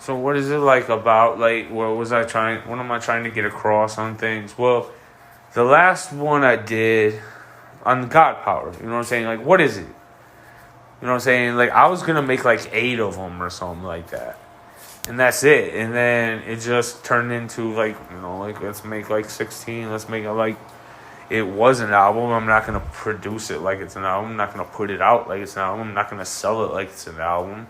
So what is it like about, like, what am I trying to get across on things? Well, the last one I did on God Power, you know what I'm saying? Like, what is it? You know what I'm saying? Like, I was going to make like 8 of them or something like that. And that's it. And then it just turned into like, like, let's make like 16. Let's make it like it was an album. I'm not going to produce it like it's an album. I'm not going to put it out like it's an album. I'm not going to sell it like it's an album.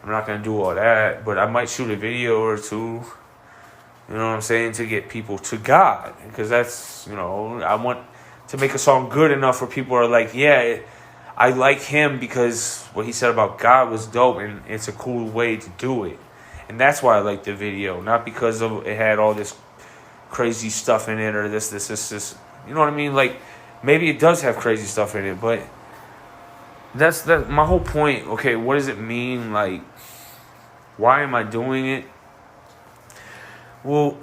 I'm not going to do all that. But I might shoot a video or two, you know what I'm saying, to get people to God. Because that's, I want to make a song good enough where people are like, yeah, I like him because what he said about God was dope and it's a cool way to do it. And that's why I like the video. Not because of it had all this crazy stuff in it or this. You know what I mean? Like, maybe it does have crazy stuff in it, but that's my whole point. Okay, what does it mean? Like, why am I doing it? Well,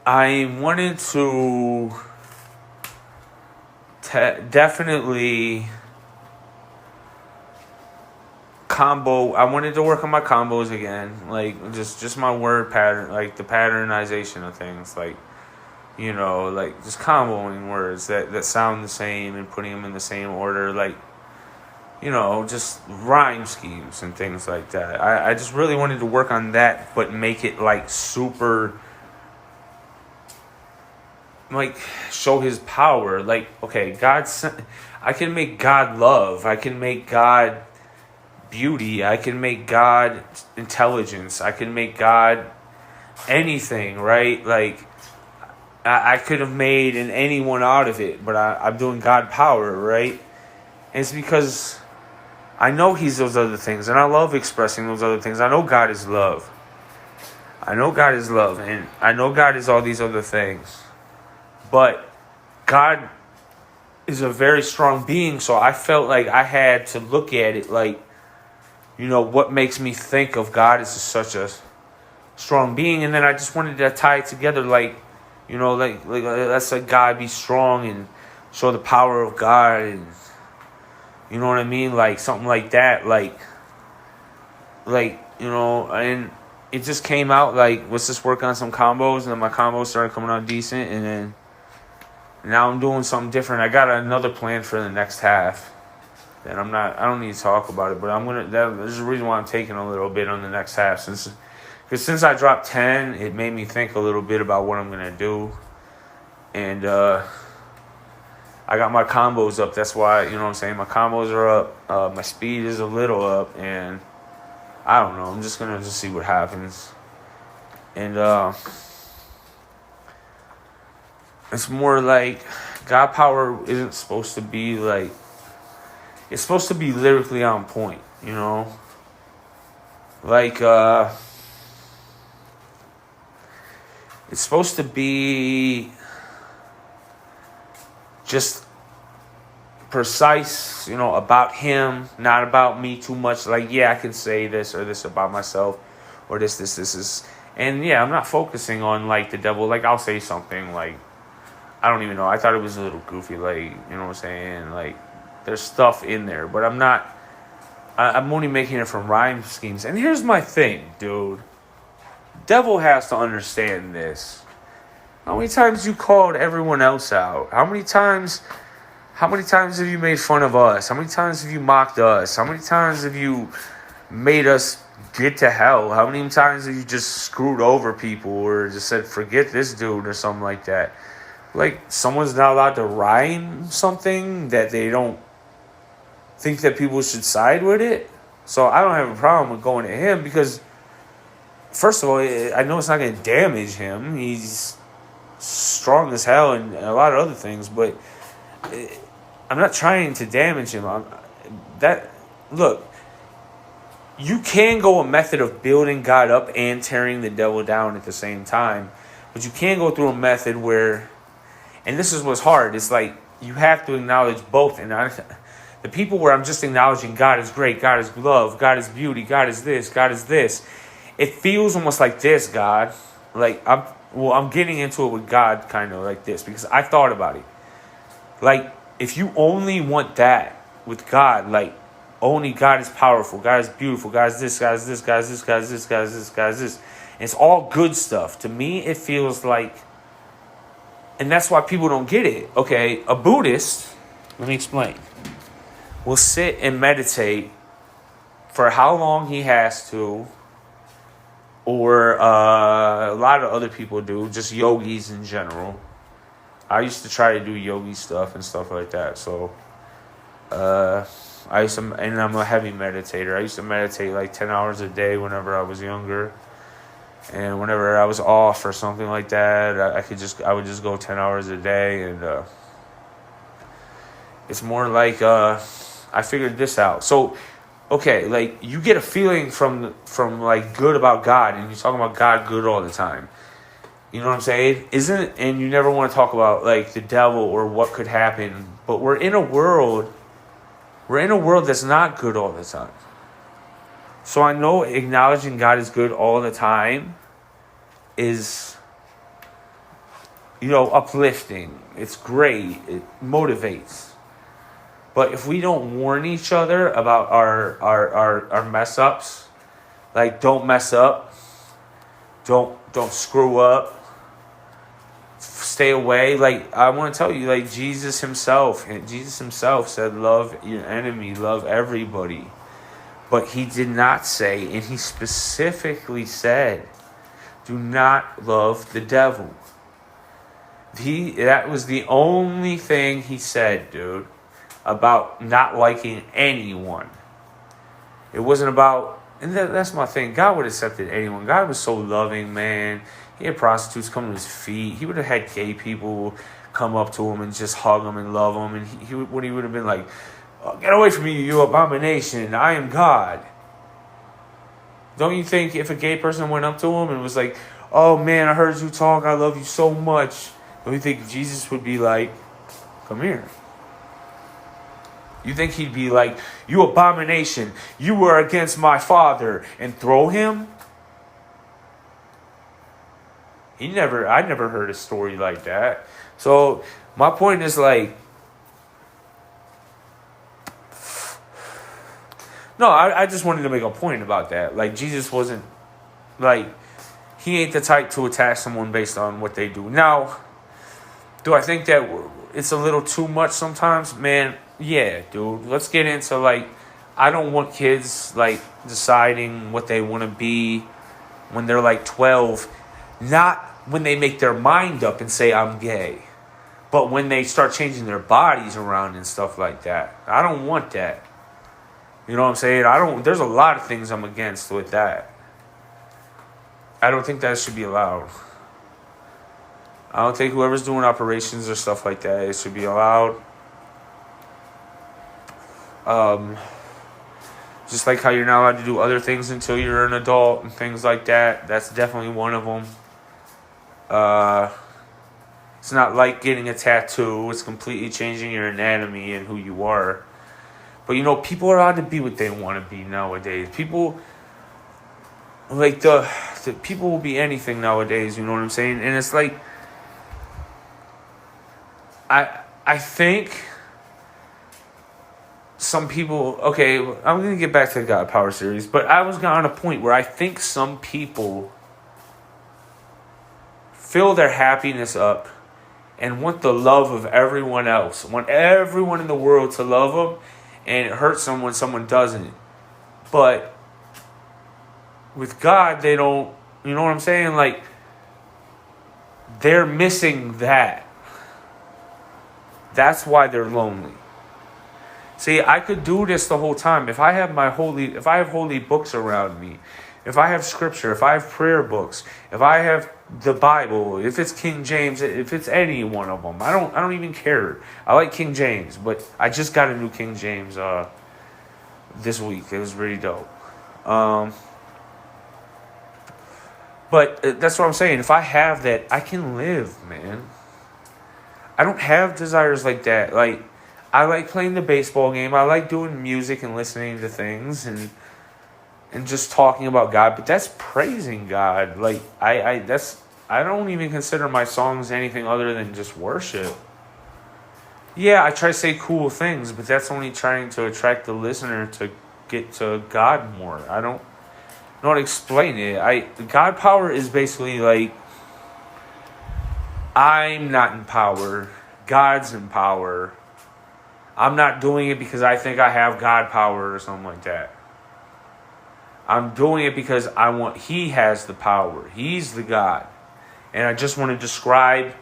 I wanted to definitely I wanted to work on my combos again, like just my word pattern, like the patternization of things, like, like just comboing words that sound the same and putting them in the same order, like, just rhyme schemes and things like that. I just really wanted to work on that, but make it like super, like, show his power. Like, okay, I can make God love. I can make God beauty. I can make God intelligence. I can make God anything, right? Like, I could have made anyone out of it, but I'm doing God power, right? And it's because I know he's those other things, and I love expressing those other things. I know God is love. And I know God is all these other things. But God is a very strong being, so I felt like I had to look at it like, what makes me think of God as such a strong being, and then I just wanted to tie it together, like, like let's let God be strong and show the power of God, and you know what I mean, like something like that, like, and it just came out like, let's just work on some combos, and then my combos started coming out decent, and then now I'm doing something different. I got another plan for the next half. And I don't need to talk about it, but there's a reason why I'm taking a little bit on the next half. Since I dropped 10, it made me think a little bit about what I'm going to do. And I got my combos up. That's why, what I'm saying? My combos are up. My speed is a little up. And I don't know. I'm just going to just see what happens. And it's more like God Power isn't supposed to be like, it's supposed to be lyrically on point, Like, it's supposed to be just precise, about him, not about me too much. Like, yeah, I can say this or this about myself or this is. And, yeah, I'm not focusing on, like, the devil. Like, I'll say something, like, I don't even know. I thought it was a little goofy, like, you know what I'm saying? Like, there's stuff in there, but I'm only making it from rhyme schemes. And here's my thing, dude. Devil has to understand this. How many times you called everyone else out? How many times have you made fun of us? How many times have you mocked us? How many times have you made us get to hell? How many times have you just screwed over people or just said, forget this dude or something like that? Like, someone's not allowed to rhyme something that they don't think that people should side with it. So I don't have a problem with going to him because, first of all, I know it's not going to damage him. He's strong as hell and a lot of other things, but I'm not trying to damage him. Look, you can go a method of building God up and tearing the devil down at the same time, but you can go through a method where, and this is what's hard, it's like you have to acknowledge both. And the people where I'm just acknowledging God is great, God is love, God is beauty, God is this, God is this. It feels almost like this, God. Like, I'm getting into it with God kind of like this because I thought about it. Like, if you only want that with God, like, only God is powerful, God is beautiful, God is this, God is this, God is this, God is this, God is this, God is this. And it's all good stuff. To me, it feels like, and that's why people don't get it. Okay, a Buddhist, let me explain, will sit and meditate for how long he has to, or a lot of other people do, just yogis in general. I used to try to do yogi stuff and stuff like that. So, and I'm a heavy meditator. I used to meditate like 10 hours a day whenever I was younger. And whenever I was off or something like that, I would just go 10 hours a day. And it's more like I figured this out. So, okay, like you get a feeling from like good about God, and you're talking about God good all the time. You know what I'm saying? And you never want to talk about like the devil or what could happen. But we're in a world that's not good all the time. So I know acknowledging God is good all the time is, uplifting. It's great. It motivates. But if we don't warn each other about our mess ups, like don't mess up, don't screw up, stay away. Like I want to tell you, like Jesus himself said, love your enemy, love everybody. But he did not say, and he specifically said, do not love the devil. That was the only thing he said, dude, about not liking anyone. It wasn't about, and that's my thing. God would have accepted anyone. God was so loving, man. He had prostitutes come to his feet. He would have had gay people come up to him and just hug him and love him. And he would have been like, oh, get away from me, you abomination. I am God. Don't you think if a gay person went up to him and was like, oh man, I heard you talk, I love you so much, don't you think Jesus would be like, come here? You think he'd be like, you abomination, you were against my father, and throw him? I never heard a story like that. So my point is like, no, I just wanted to make a point about that. Like Jesus wasn't, like, he ain't the type to attack someone based on what they do. Now, do I think that it's a little too much sometimes? Man, yeah, dude. Let's get into, like, I don't want kids, like, deciding what they want to be when they're, like, 12. Not when they make their mind up and say, I'm gay. But when they start changing their bodies around and stuff like that. I don't want that. You know what I'm saying? There's a lot of things I'm against with that. I don't think that should be allowed. I don't think whoever's doing operations or stuff like that, it should be allowed. Just like how you're not allowed to do other things until you're an adult and things like that. That's definitely one of them. It's not like getting a tattoo. It's completely changing your anatomy and who you are. But, people are allowed to be what they want to be nowadays. People, like, the people will be anything nowadays, you know what I'm saying? And it's like, I think some people, okay, I'm going to get back to the God Power series, but I was on a point where I think some people fill their happiness up and want the love of everyone else, want everyone in the world to love them, and it hurts them when someone doesn't. But with God, they don't, you know what I'm saying? Like, they're missing that. That's why they're lonely. See, I could do this the whole time. If I have holy books around me, if I have scripture, if I have prayer books, if I have the Bible, if it's King James, if it's any one of them, I don't even care. I like King James, but I just got a new King James this week. It was really dope. But that's what I'm saying. If I have that, I can live, man. I don't have desires like that. Like, I like playing the baseball game. I like doing music and listening to things and just talking about God. But that's praising God. Like, I don't even consider my songs anything other than just worship. yeah, I try to say cool things, but that's only trying to attract the listener to get to God more. I don't know how to explain it. God power is basically like, I'm not in power. God's in power. I'm not doing it because I think I have God power or something like that. I'm doing it because He has the power. He's the God. And I just want to describe,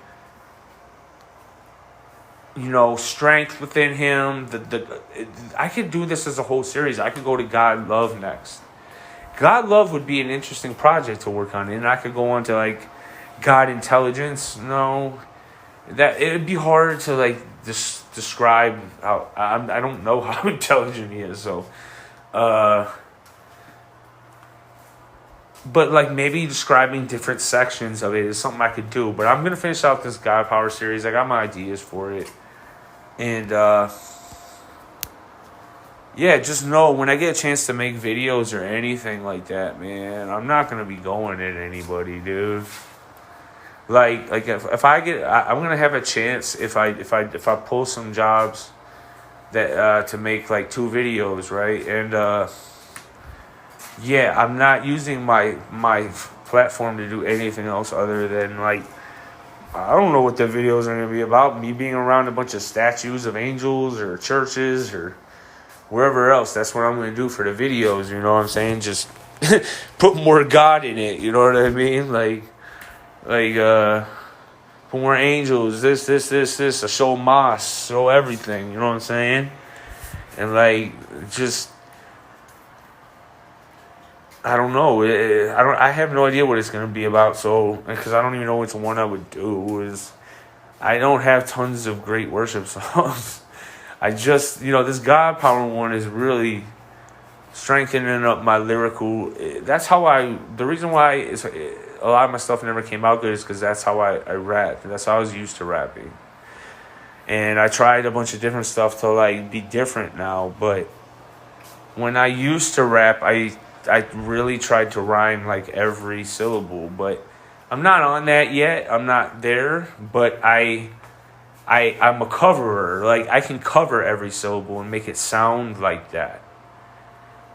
strength within Him. I could do this as a whole series. I could go to God love next. God love would be an interesting project to work on. And I could go on to like God intelligence. No, that it would be hard to like describe how I don't know how intelligent He is. So, but like maybe describing different sections of it is something I could do. But I'm gonna finish out this God power series. I got my ideas for it, and yeah, just know when I get a chance to make videos or anything like that, man, I'm not gonna be going at anybody, dude. Like if I get, I'm gonna have a chance if I pull some jobs that to make like 2 videos, right? And yeah, I'm not using my platform to do anything else other than like, I don't know what the videos are gonna be about. Me being around a bunch of statues of angels or churches or wherever else. That's what I'm gonna do for the videos. You know what I'm saying? Just put more God in it. You know what I mean? Like put more angels. This. I show Moss. Show everything. You know what I'm saying? And like just. I don't know. I have no idea what it's gonna be about. So, because I don't even know which one I would do. I don't have tons of great worship songs. I just, this God power one is really strengthening up my lyrical. That's how the reason why a lot of my stuff never came out good is because that's how I rap. That's how I was used to rapping. And I tried a bunch of different stuff to like be different now. But when I used to rap, I really tried to rhyme like every syllable. But I'm not on that yet. I'm not there. But I'm a coverer. Like, I can cover every syllable and make it sound like that.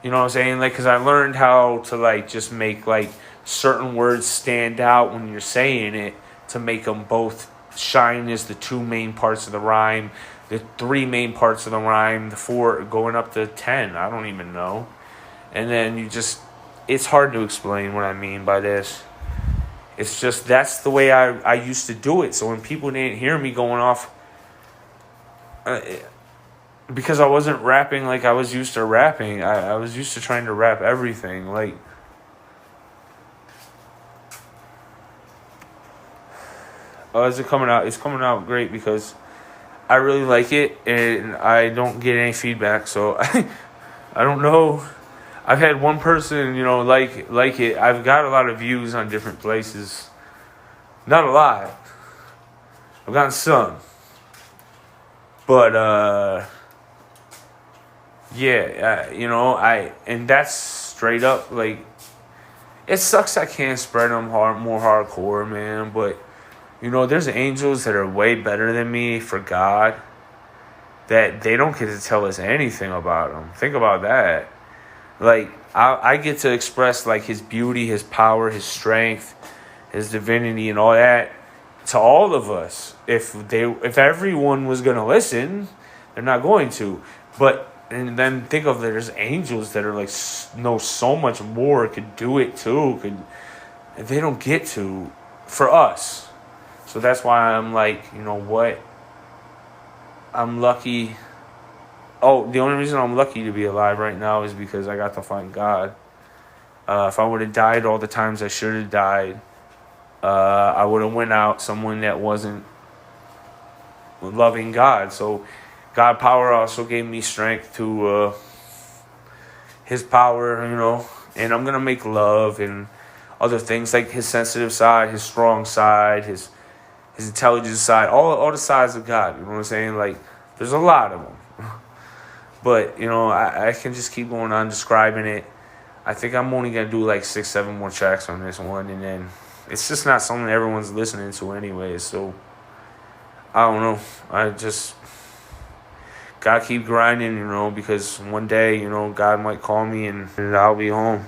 You know what I'm saying? Like, because I learned how to, like, just make, like, certain words stand out when you're saying it to make them both shine as the 2 main parts of the rhyme, the 3 main parts of the rhyme, the 4 going up to 10. I don't even know. And then it's hard to explain what I mean by this. It's just, that's the way I used to do it. So when people didn't hear me going off, because I wasn't rapping like I was used to rapping, I was used to trying to rap everything. Like, is it coming out? It's coming out great because I really like it and I don't get any feedback. So I don't know. I've had one person, like it. I've got a lot of views on different places. Not a lot. I've gotten some. But, yeah, and that's straight up, like, it sucks I can't spread them more hardcore, man. But, there's angels that are way better than me for God that they don't get to tell us anything about them. Think about that. Like, I get to express, like, His beauty, His power, His strength, His divinity, and all that to all of us. If everyone was going to listen, they're not going to. And then think of there's angels that are, like, know so much more, could do it, too. They don't get to for us. So that's why I'm like, you know what? I'm lucky. Oh, the only reason I'm lucky to be alive right now is because I got to find God. If I would have died all the times I should have died, I would have went out someone that wasn't loving God. So God power also gave me strength to His power, and I'm going to make love and other things like His sensitive side, His strong side, His intelligent side, all the sides of God. You know what I'm saying? Like, there's a lot of them. But, I can just keep going on describing it. I think I'm only going to do like 6-7 more tracks on this one. And then it's just not something everyone's listening to anyways. So, I don't know. gotta keep grinding, because one day, God might call me and I'll be home.